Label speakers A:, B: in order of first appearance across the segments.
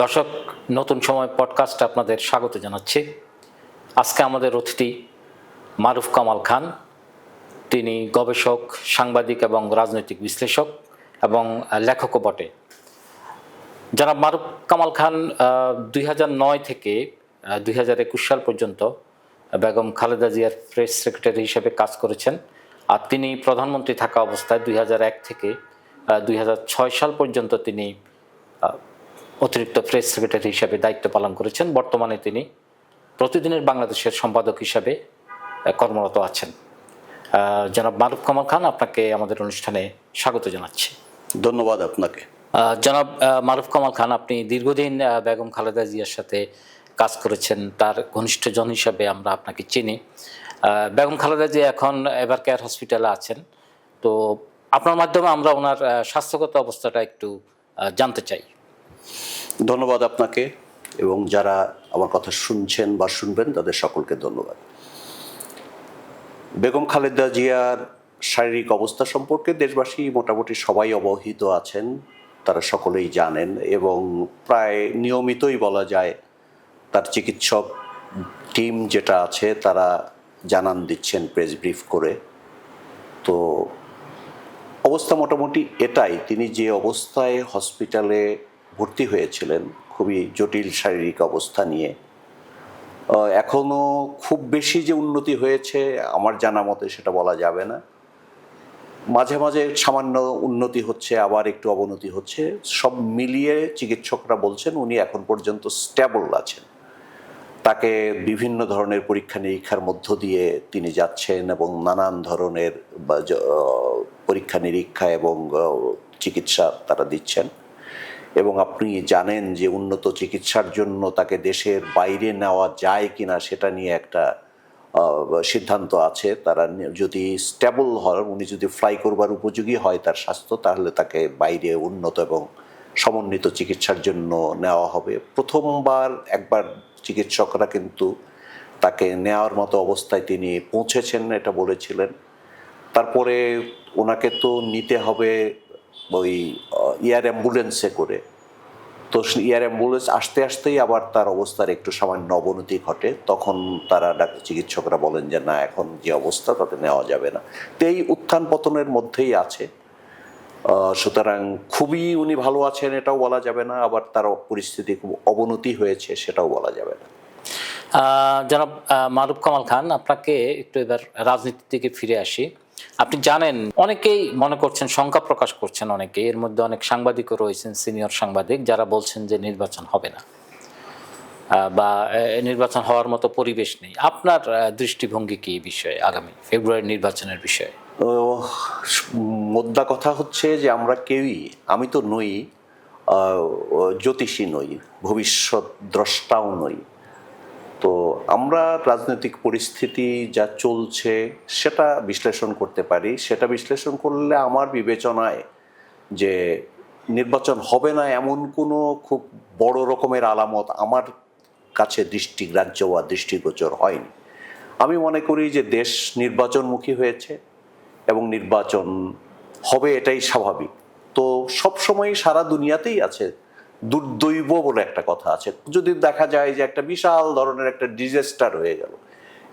A: দর্শক, নতুন সময় পডকাস্টে আপনাদের স্বাগত জানাচ্ছি। আজকে আমাদের অতিথি মারুফ কামাল খান। তিনি গবেষক, সাংবাদিক এবং রাজনৈতিক বিশ্লেষক এবং লেখকও বটে। জনাব মারুফ কামাল খান 2009 থেকে 2021 সাল পর্যন্ত বেগম খালেদা জিয়ার প্রেস সেক্রেটারি হিসেবে কাজ করেছেন। আর তিনি প্রধানমন্ত্রী থাকা অবস্থায় 2001 থেকে 2006 সাল পর্যন্ত তিনি অতিরিক্ত প্রেস সেক্রেটারি হিসেবে দায়িত্ব পালন করেছেন। বর্তমানে তিনি প্রতিদিনের বাংলাদেশের সম্পাদক হিসাবে কর্মরত আছেন। জনাব মারুফ কামাল খান, আপনাকে আমাদের অনুষ্ঠানে স্বাগত জানাচ্ছি।
B: ধন্যবাদ আপনাকে।
A: জনাব মারুফ কামাল খান, আপনি দীর্ঘদিন বেগম খালেদা জিয়ার সাথে কাজ করেছেন, তার ঘনিষ্ঠজন হিসাবে আমরা আপনাকে চিনি। বেগম খালেদা জিয়া এখন এভার কেয়ার হসপিটালে আছেন, তো আপনার মাধ্যমে আমরা ওনার স্বাস্থ্যগত অবস্থাটা একটু জানতে চাই।
B: ধন্যবাদ আপনাকে এবং যারা আমার কথা শুনছেন বা শুনবেন তাদের সকলকে ধন্যবাদ। বেগম খালেদা জিয়ার শারীরিক অবস্থা সম্পর্কে দেশবাসী মোটামুটি সবাই অবহিত আছেন, তারা সকলেই জানেন এবং প্রায় নিয়মিতই বলা যায় তার চিকিৎসক টিম যেটা আছে তারা জানান দিচ্ছেন প্রেস ব্রিফ করে। তো অবস্থা মোটামুটি এটাই, তিনি যে অবস্থায় হসপিটালে ভর্তি হয়েছিলেন খুবই জটিল শারীরিক অবস্থা নিয়ে, এখনও খুব বেশি যে উন্নতি হয়েছে আমার জানা মতে সেটা বলা যাবে না। মাঝে মাঝে সামান্য উন্নতি হচ্ছে, আবার একটু অবনতি হচ্ছে। সব মিলিয়ে চিকিৎসকরা বলছেন উনি এখন পর্যন্ত স্টেবল আছেন। তাকে বিভিন্ন ধরনের পরীক্ষা নিরীক্ষার মধ্য দিয়ে তিনি যাচ্ছেন এবং নানান ধরনের পরীক্ষা নিরীক্ষা এবং চিকিৎসা তারা দিচ্ছেন। এবং আপনি জানেন যে উন্নত চিকিৎসার জন্য তাকে দেশের বাইরে নেওয়া যায় কিনা সেটা নিয়ে একটা সিদ্ধান্ত আছে। তারা যদি স্টেবল হয়, উনি যদি ফ্লাই করবার উপযোগী হয় তার স্বাস্থ্য, তাহলে তাকে বাইরে উন্নত এবং সমন্বিত চিকিৎসার জন্য নেওয়া হবে। প্রথমবার একবার চিকিৎসকরা কিন্তু তাকে নেওয়ার মতো অবস্থায় তিনি পৌঁছেছেন এটা বলেছিলেন। তারপরে ওনাকে তো নিতে হবে ওই এয়ার অ্যাম্বুলেন্সে করে। তো এয়ার অ্যাম্বুলেন্স আসতে আসতেই আবার তার অবস্থার একটু সামান্য অবনতি ঘটে। তখন তারা চিকিৎসকরা বলেন যে না, এখন যে অবস্থা তাতে নেওয়া যাবে না। তো এই উত্থান পতনের মধ্যেই আছে। সুতরাং খুবই উনি ভালো আছেন এটাও বলা যাবে না, আবার তার পরিস্থিতি খুব অবনতি হয়েছে সেটাও বলা যাবে না।
A: জনাব মারুফ কামাল খান, আপনাকে একটু এবার রাজনীতির দিকে ফিরে আসি। আপনি জানেন, অনেকেই মনে করছেন, শঙ্কা প্রকাশ করছেন অনেকে, এর মধ্যে অনেক সাংবাদিকও রয়েছেন, সিনিয়র সাংবাদিক, যারা বলছেন যে নির্বাচন হবে না বা নির্বাচন হওয়ার মতো পরিবেশ নেই। আপনার দৃষ্টিভঙ্গি কি এই বিষয়ে, আগামী ফেব্রুয়ারি নির্বাচনের বিষয়ে?
B: মোদ্দা কথা হচ্ছে যে আমরা কেউই, আমি তো নই জ্যোতিষী, নই ভবিষ্যৎ দ্রষ্টাও নই। তো আমরা রাজনৈতিক পরিস্থিতি যা চলছে সেটা বিশ্লেষণ করতে পারি। সেটা বিশ্লেষণ করলে আমার বিবেচনায় যে নির্বাচন হবে না এমন কোনো খুব বড় রকমের আলামত আমার কাছে দৃষ্টিগ্রাহ্য বা দৃষ্টিগোচর হয়নি। আমি মনে করি যে দেশ নির্বাচনমুখী হয়েছে এবং নির্বাচন হবে, এটাই স্বাভাবিক। তো সবসময় সারা দুনিয়াতেই আছে দুর্দৈব বলে একটা কথা আছে। যদি দেখা যায় যে একটা বিশাল ধরনের একটা ডিজাস্টার হয়ে গেল,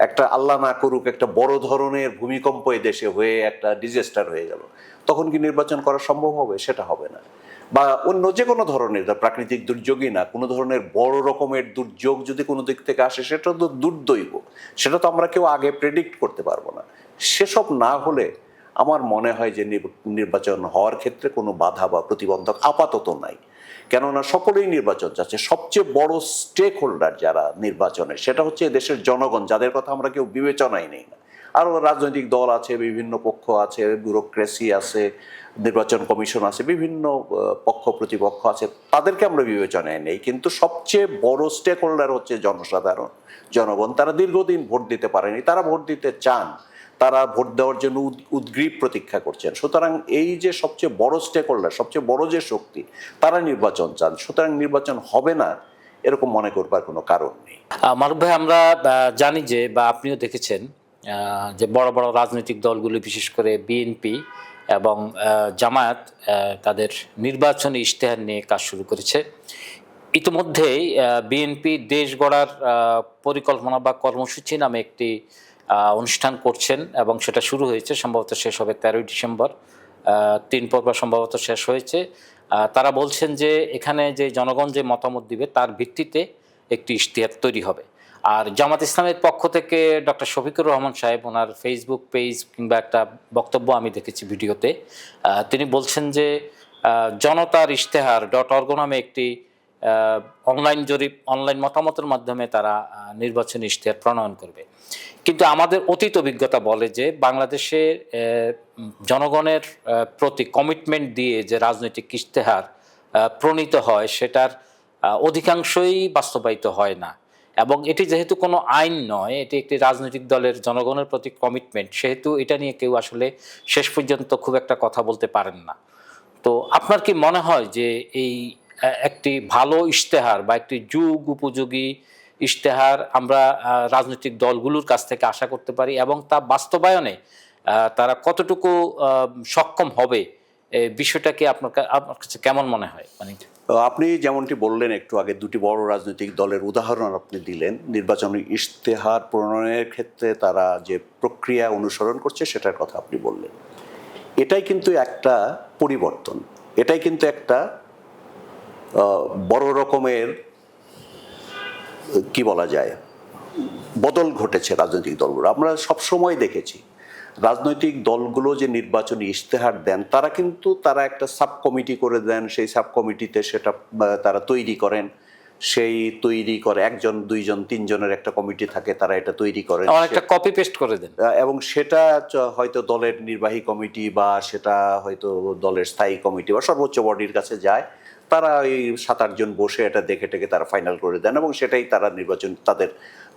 B: একটা আল্লাহ না করুক একটা বড় ধরনের ভূমিকম্প দেশে হয়ে একটা ডিজাস্টার হয়ে গেল, তখন কি নির্বাচন করা সম্ভব হবে? সেটা হবে না। বা অন্য যে কোনো ধরনের প্রাকৃতিক দুর্যোগই না, কোনো ধরনের বড় রকমের দুর্যোগ যদি কোনো দিক থেকে আসে সেটা তো দুর্দৈব, সেটা তো আমরা কেউ আগে প্রেডিক্ট করতে পারবো না। সেসব না হলে আমার মনে হয় যে নির্বাচন হওয়ার ক্ষেত্রে কোনো বাধা বা প্রতিবন্ধক আপাতত নাই। কেননা সকলেই নির্বাচন চাচ্ছে। সবচেয়ে বড় স্টেক হোল্ডার যারা নির্বাচনে, সেটা হচ্ছে দেশের জনগণ, যাদের কথা আমরা কেউ বিবেচনায় নেই না। আরও রাজনৈতিক দল আছে, বিভিন্ন পক্ষ আছে, ব্যুরোক্রেসি আছে, নির্বাচন কমিশন আছে, বিভিন্ন পক্ষ প্রতিপক্ষ আছে, তাদেরকে আমরা বিবেচনায় নেই। কিন্তু সবচেয়ে বড় স্টেক হোল্ডার হচ্ছে জনসাধারণ, জনগণ। তারা দীর্ঘদিন ভোট দিতে পারেনি, তারা ভোট দিতে চান, তারা ভোট দেওয়ার জন্য উদ্গ্রীব প্রতীক্ষা করছেন। সুতরাং এই যে সবচেয়ে বড় স্টেক হোল্ডার, সবচেয়ে বড় যে শক্তি, তারা নির্বাচন চান। সুতরাং নির্বাচন হবে না এরকম মনে করবার কোনো কারণ নেই।
A: মারুফ ভাই, আমরা জানি যে, বা আপনিও দেখেছেন যে বড় বড় রাজনৈতিক দলগুলি, বিশেষ করে বিএনপি এবং জামায়াত, তাদের নির্বাচনী ইশতেহার নিয়ে কাজ শুরু করেছে। ইতিমধ্যেই বিএনপি দেশ গড়ার পরিকল্পনা বা কর্মসূচি নামে একটি অনুষ্ঠান করছেন এবং সেটা শুরু হয়েছে, সম্ভবত শেষ হবে 13ই ডিসেম্বর। 3 পর্ব সম্ভবত শেষ হয়েছে। তারা বলছেন যে এখানে যে জনগণ যে মতামত দিবে তার ভিত্তিতে একটি ইশতেহার তৈরি হবে। আর জামাত ইসলামের পক্ষ থেকে ডক্টর শফিকুর রহমান সাহেব ওনার ফেসবুক পেজ কিংবা একটা বক্তব্য আমি দেখেছি ভিডিওতে, তিনি বলছেন যে জনতার ইশতেহার .org নামে একটি অনলাইন মতামতের মাধ্যমে তারা নির্বাচনী ইশতেহার প্রণয়ন করবে। কিন্তু আমাদের অতীত অভিজ্ঞতা বলে যে বাংলাদেশে জনগণের প্রতি কমিটমেন্ট দিয়ে যে রাজনৈতিক ইশতেহার প্রণীত হয় সেটার অধিকাংশই বাস্তবায়িত হয় না। এবং এটি যেহেতু কোনো আইন নয়, এটি একটি রাজনৈতিক দলের জনগণের প্রতি কমিটমেন্ট, সেহেতু এটা নিয়ে কেউ আসলে শেষ পর্যন্ত খুব একটা কথা বলতে পারেন না। তো আপনার কি মনে হয় যে এই একটি ভালো ইশতেহার বা একটি যুগ উপযোগী ইশতেহার আমরা রাজনৈতিক দলগুলোর কাছ থেকে আশা করতে পারি এবং তা বাস্তবায়নে তারা কতটুকু সক্ষম হবে, বিষয়টা কি আপনার কাছে কেমন মনে হয়? মানে
B: আপনি যেমনটি বললেন একটু আগে, দুটি বড় রাজনৈতিক দলের উদাহরণ আপনি দিলেন। নির্বাচনী ইশতেহার প্রণয়নের ক্ষেত্রে তারা যে প্রক্রিয়া অনুসরণ করছে সেটার কথা আপনি বললেন। এটাই কিন্তু একটা পরিবর্তন, এটাই কিন্তু একটা বড় রকমের কি বলা যায় বদল ঘটেছে রাজনৈতিক দলগুলো। আমরা সবসময় দেখেছি রাজনৈতিক দলগুলো যে নির্বাচনী ইশতেহার দেন তারা একটা সাব কমিটি করে দেন, সেই সাব কমিটিতে সেটা তারা তৈরি করেন, সেই তৈরি করে 1 জন 2 জন 3 জনের একটা কমিটি থাকে, তারা এটা তৈরি করেন,
A: একটা কপি পেস্ট করে দেন
B: এবং সেটা হয়তো দলের নির্বাহী কমিটি বা সেটা হয়তো দলের স্থায়ী কমিটি বা সর্বোচ্চ বডির কাছে যায়। তারা ওই 7-8 জন বসে এটা দেখে টেকে তারা ফাইনাল করে দেন এবং সেটাই তারা তাদের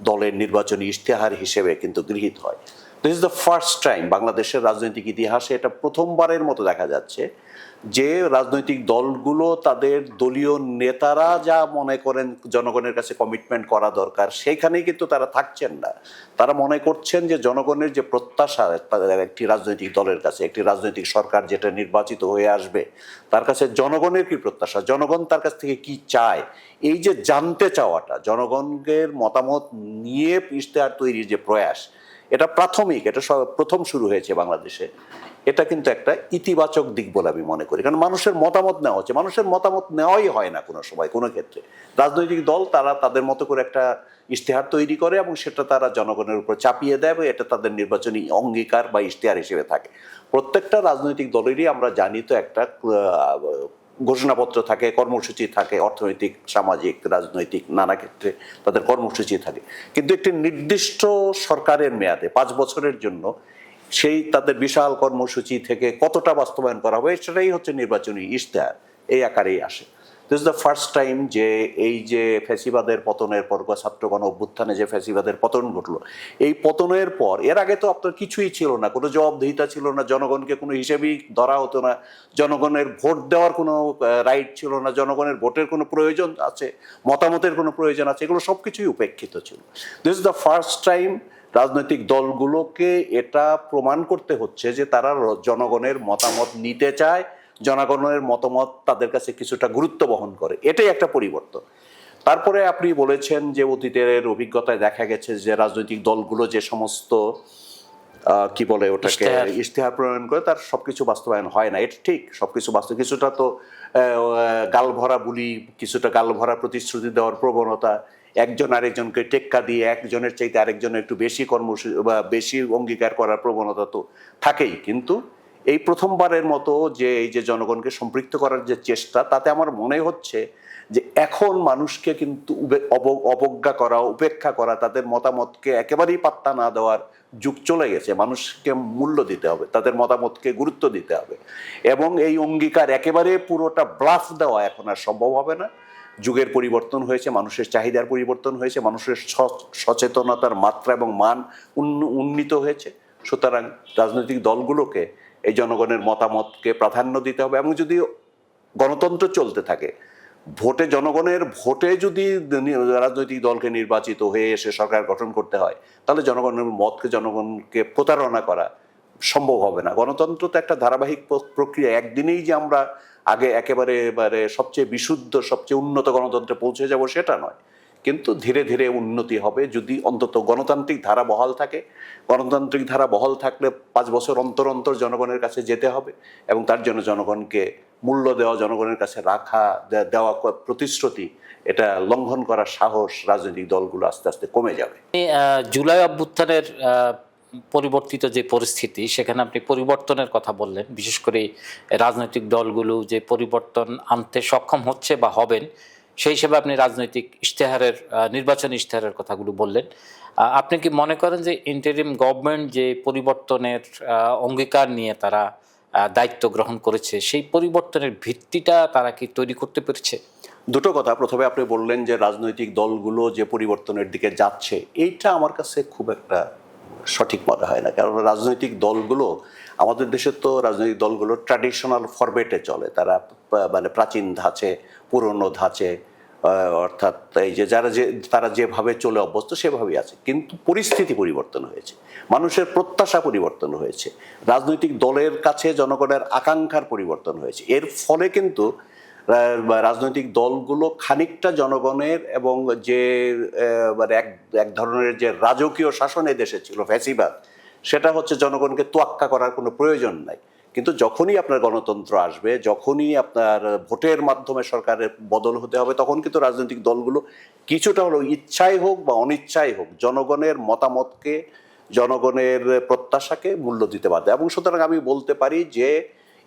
B: দলের নির্বাচনী ইশতেহার হিসেবে কিন্তু গৃহীত হয়। This is the first time বাংলাদেশের রাজনৈতিক ইতিহাসে এটা প্রথমবারের মতো দেখা যাচ্ছে যে রাজনৈতিক দলগুলো তাদের দলীয় নেতারা যা মনে করেন জনগণের কাছে কমিটমেন্ট করা দরকার সেইখানেই কিন্তু তারা থাকছেন না। তারা মনে করছেন যে জনগণের যে প্রত্যাশা তাদের একটি রাজনৈতিক দলের কাছে, একটি রাজনৈতিক সরকার যেটা নির্বাচিত হয়ে আসবে, তার কাছে জনগণের কি প্রত্যাশা, জনগণ তার কাছ থেকে কি চায়, এই যে জানতে চাওয়াটা, জনগণের মতামত নিয়ে ইশতেহার তৈরির যে প্রয়াস, এটা প্রাথমিক, এটা প্রথম শুরু হয়েছে বাংলাদেশে। এটা কিন্তু একটা ইতিবাচক দিক বলে আমি মনে করি, কারণ মানুষের মতামত নেওয়া হচ্ছে। মানুষের মতামত নেওয়াই হয় না কোনো সময় কোনো ক্ষেত্রে। রাজনৈতিক দল তারা তাদের মতো করে একটা ইশতেহার তৈরি করে এবং সেটা তারা জনগণের উপর চাপিয়ে দেয় এবং এটা তাদের নির্বাচনী অঙ্গীকার বা ইশতেহার হিসেবে থাকে। প্রত্যেকটা রাজনৈতিক দলেরই আমরা জানি তো একটা ঘোষণাপত্র থাকে, কর্মসূচি থাকে, অর্থনৈতিক, সামাজিক, রাজনৈতিক নানা ক্ষেত্রে তাদের কর্মসূচি থাকে। কিন্তু একটি নির্দিষ্ট সরকারের মেয়াদে 5 বছরের জন্য সেই তাদের বিশাল কর্মসূচি থেকে কতটা বাস্তবায়ন করা হবে সেটাই হচ্ছে নির্বাচনী ইশতেহার, এই আকারেই আসে। This is the first time যে এই যে ফ্যাসিবাদের পতনের পর, ছাত্র গণ অভ্যুত্থানে যে ফ্যাসিবাদের পতন ঘটলো, এই পতনের পর এর আগে তো আপনার কিছুই ছিল না, কোনো জবাবদিহিতা ছিল না, জনগণকে কোনো হিসেবেই ধরা হতো না, জনগণের ভোট দেওয়ার কোনো রাইট ছিল না, জনগণের ভোটের কোনো প্রয়োজন আছে, মতামতের কোনো প্রয়োজন আছে, এগুলো সব কিছুই উপেক্ষিত ছিল। This is the first time রাজনৈতিক দলগুলোকে এটা প্রমাণ করতে হচ্ছে যে তারা জনগণের মতামত নিতে চায়, জনগণের মতামত তাদের কাছে কিছুটা গুরুত্ব বহন করে। এটাই একটা পরিবর্তন। তারপরে আপনি বলেছেন যে অতীতের অভিজ্ঞতায় দেখা গেছে যে রাজনৈতিক দলগুলো যে সমস্ত কি বলে ওটাকে ইশতেহার প্রণয়ন করে তার সবকিছু বাস্তবায়ন হয় না। এটা ঠিক, সবকিছু বাস্তব, কিছুটা তো গালভরা বুলি, কিছুটা গালভরা প্রতিশ্রুতি দেওয়ার প্রবণতা, একজন আরেকজনকে টেক্কা দিয়ে একজনের চাইতে আরেকজনের একটু বেশি কর্মসূচি বা বেশি অঙ্গীকার করার প্রবণতা তো থাকেই। কিন্তু এই প্রথমবারের মতো যে এই যে জনগণকে সম্পৃক্ত করার যে চেষ্টা, তাতে আমার মনে হচ্ছে যে এখন মানুষকে কিন্তু অবজ্ঞা করা, উপেক্ষা করা, তাদের মতামতকে একেবারেই পাত্তা না দেওয়ার যুগ চলে গেছে। মানুষকে মূল্য দিতে হবে, তাদের মতামতকে গুরুত্ব দিতে হবে এবং এই অঙ্গীকার একেবারে পুরোটা ব্লাফ দেওয়া এখন আর সম্ভব হবে না। যুগের পরিবর্তন হয়েছে, মানুষের চাহিদার পরিবর্তন হয়েছে, মানুষের সচেতনতার মাত্রা এবং মান উন্নীত হয়েছে। সুতরাং রাজনৈতিক দলগুলোকে এই জনগণের মতামতকে প্রাধান্য দিতে হবে এবং যদি গণতন্ত্র চলতে থাকে, জনগণের ভোটে যদি রাজনৈতিক দলকে নির্বাচিত হয়ে এসে সরকার গঠন করতে হয়, তাহলে জনগণের মতকে, জনগণকে প্রতারণা করা সম্ভব হবে না। গণতন্ত্র তো একটা ধারাবাহিক প্রক্রিয়া। একদিনেই যে আমরা আগে একেবারে সবচেয়ে বিশুদ্ধ সবচেয়ে উন্নত গণতন্ত্রে পৌঁছে যাব সেটা নয়, কিন্তু ধীরে ধীরে উন্নতি হবে যদি অন্তত গণতান্ত্রিক ধারা বহাল থাকে। গণতান্ত্রিক ধারা বহাল থাকলে 5 বছর অন্তর অন্তর জনগণের কাছে যেতে হবে এবং তার জন্য জনগণকে মূল্য দেওয়া, জনগণের কাছে রাখা, দেওয়া প্রতিশ্রুতি এটা লঙ্ঘন করার সাহস রাজনৈতিক দলগুলো আস্তে আস্তে কমে যাবে।
A: জুলাই অভ্যুত্থানের পরিবর্তিত যে পরিস্থিতি, সেখানে আপনি পরিবর্তনের কথা বললেন, বিশেষ করে রাজনৈতিক দলগুলো যে পরিবর্তন আনতে সক্ষম হচ্ছে বা হবেন, সেই হিসেবে আপনি রাজনৈতিক ইশতেহারের নির্বাচনী ইশতেহারের কথাগুলো বললেন। আপনি কি মনে করেন যে ইন্টারিম গভর্নমেন্ট যে পরিবর্তনের অঙ্গীকার নিয়ে তারা দায়িত্ব গ্রহণ করেছে, সেই পরিবর্তনের ভিত্তিটা তারা কি তৈরি করতে পেরেছে?
B: দুটো কথা। প্রথমে আপনি বললেন যে রাজনৈতিক দলগুলো যে পরিবর্তনের দিকে যাচ্ছে, এইটা আমার কাছে খুব একটা সঠিক মনে হয় না। কারণ রাজনৈতিক দলগুলো, আমাদের দেশে তো রাজনৈতিক দলগুলো ট্র্যাডিশনাল ফরম্যাটে চলে। তারা মানে প্রাচীন ধাঁচে, পুরনো ধাঁচে, অর্থাৎ এই যে তারা যেভাবে চলে অভ্যস্ত সেভাবেই আছে। কিন্তু পরিস্থিতি পরিবর্তন হয়েছে, মানুষের প্রত্যাশা পরিবর্তন হয়েছে, রাজনৈতিক দলের কাছে জনগণের আকাঙ্ক্ষার পরিবর্তন হয়েছে। এর ফলে কিন্তু রাজনৈতিক দলগুলো খানিকটা জনগণের এবং যে মানে এক ধরনের যে রাজকীয় শাসন দেশে ছিল, ফ্যাসিবাদ, সেটা হচ্ছে জনগণকে তোয়াক্কা করার কোনো প্রয়োজন নাই। কিন্তু যখনই আপনার গণতন্ত্র আসবে, যখনই আপনার ভোটের মাধ্যমে সরকারের বদল হতে হবে, তখন কিন্তু রাজনৈতিক দলগুলো কিছুটা হলেও ইচ্ছাই হোক বা অনিচ্ছাই হোক জনগণের মতামতকে, জনগণের প্রত্যাশাকে মূল্য দিতে বাধ্য। এবং সুতরাং আমি বলতে পারি যে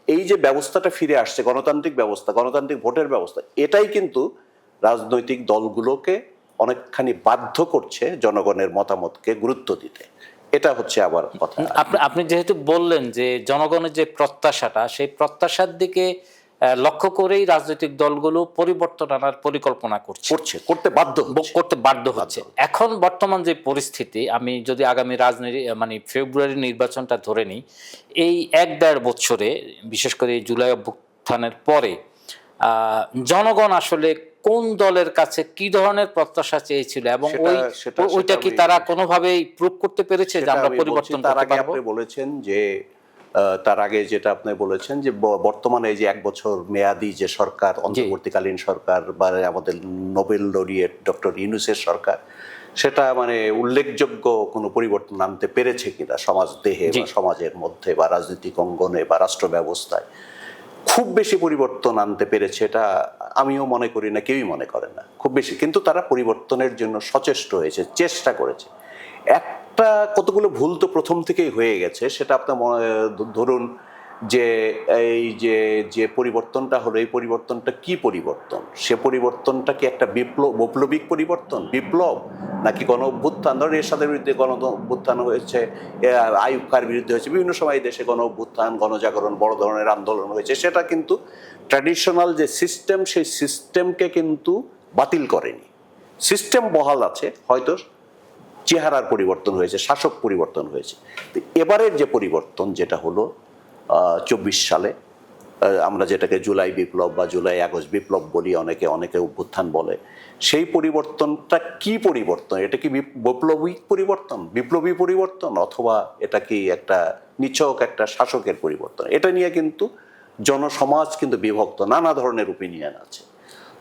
B: এই যে ব্যবস্থাটা ফিরে আসছে, গণতান্ত্রিক ব্যবস্থা, গণতান্ত্রিক ভোটের ব্যবস্থা, এটাই কিন্তু রাজনৈতিক দলগুলোকে অনেকখানি বাধ্য করছে জনগণের মতামতকে গুরুত্ব দিতে। এটা হচ্ছে আবার কথা।
A: আপনি যেহেতু বললেন যে জনগণের যে প্রত্যাশাটা, সেই প্রত্যাশার দিকে লক্ষ্য করেই রাজনৈতিক দলগুলো পরিবর্তন আনার পরিকল্পনা
B: করতে বাধ্য
A: হচ্ছে। এখন বর্তমান যে পরিস্থিতি, আমি যদি আগামী রাজনীতি মানে ফেব্রুয়ারি নির্বাচনটা ধরে নিই, এই 1-1.5 বছরে, বিশেষ করে জুলাই অভ্যুত্থানের পরে, জনগণ আসলে কোন দলের কাছে কি ধরনের প্রত্যাশা চেয়েছিল এবং ওইটা কি তারা কোনোভাবেই প্রুভ করতে পেরেছে যে আমরা পরিবর্তন করতে পারবো?
B: আপনি বলেছেন যে তার আগে যেটা আপনি বলেছেন যে বর্তমানে এই যে 1 বছর মেয়াদি যে সরকার, অন্তর্বর্তীকালীন সরকার বা আমাদের নোবেল লরিয়েট ডক্টর ইউনূসের সরকার, সেটা মানে উল্লেখযোগ্য কোনো পরিবর্তন আনতে পেরেছে কিনা সমাজ দেহে বা সমাজের মধ্যে বা রাজনৈতিক অঙ্গনে বা রাষ্ট্র ব্যবস্থায়। খুব বেশি পরিবর্তন আনতে পেরেছে এটা আমিও মনে করি না, কেউই মনে করে না খুব বেশি। কিন্তু তারা পরিবর্তনের জন্য সচেষ্ট হয়েছে, চেষ্টা করেছে। একটা কতগুলো ভুল তো প্রথম থেকেই হয়ে গেছে। সেটা আপনার ধরুন যে এই যে পরিবর্তনটা হলো, এই পরিবর্তনটা কি পরিবর্তন? সে পরিবর্তনটা কি একটা বৈপ্লবিক পরিবর্তন, বিপ্লব, নাকি গণ অভ্যুত্থান? ধরুন এরশাদের বিরুদ্ধে গণ অভ্যুত্থান হয়েছে, আইয়ুব খার বিরুদ্ধে হয়েছে, বিভিন্ন সময় দেশে গণ অভ্যুত্থান, গণজাগরণ, বড় ধরনের আন্দোলন হয়েছে। সেটা কিন্তু ট্র্যাডিশনাল যে সিস্টেম, সেই সিস্টেমকে কিন্তু বাতিল করেনি। সিস্টেম বহাল আছে, হয়তো চেহারার পরিবর্তন হয়েছে, শাসক পরিবর্তন হয়েছে। এবারের যে পরিবর্তন যেটা হলো 24 সালে, আমরা যেটাকে জুলাই বিপ্লব বা জুলাই আগস্ট বিপ্লব বলি, অনেকে অভ্যুত্থান বলে, সেই পরিবর্তনটা কি পরিবর্তন? এটা কি বৈপ্লবিক পরিবর্তন, বিপ্লবী পরিবর্তন, অথবা এটা কি একটা নিছক একটা শাসকের পরিবর্তন? এটা নিয়ে কিন্তু জনসমাজ কিন্তু বিভক্ত, নানা ধরনের ওপিনিয়ন আছে।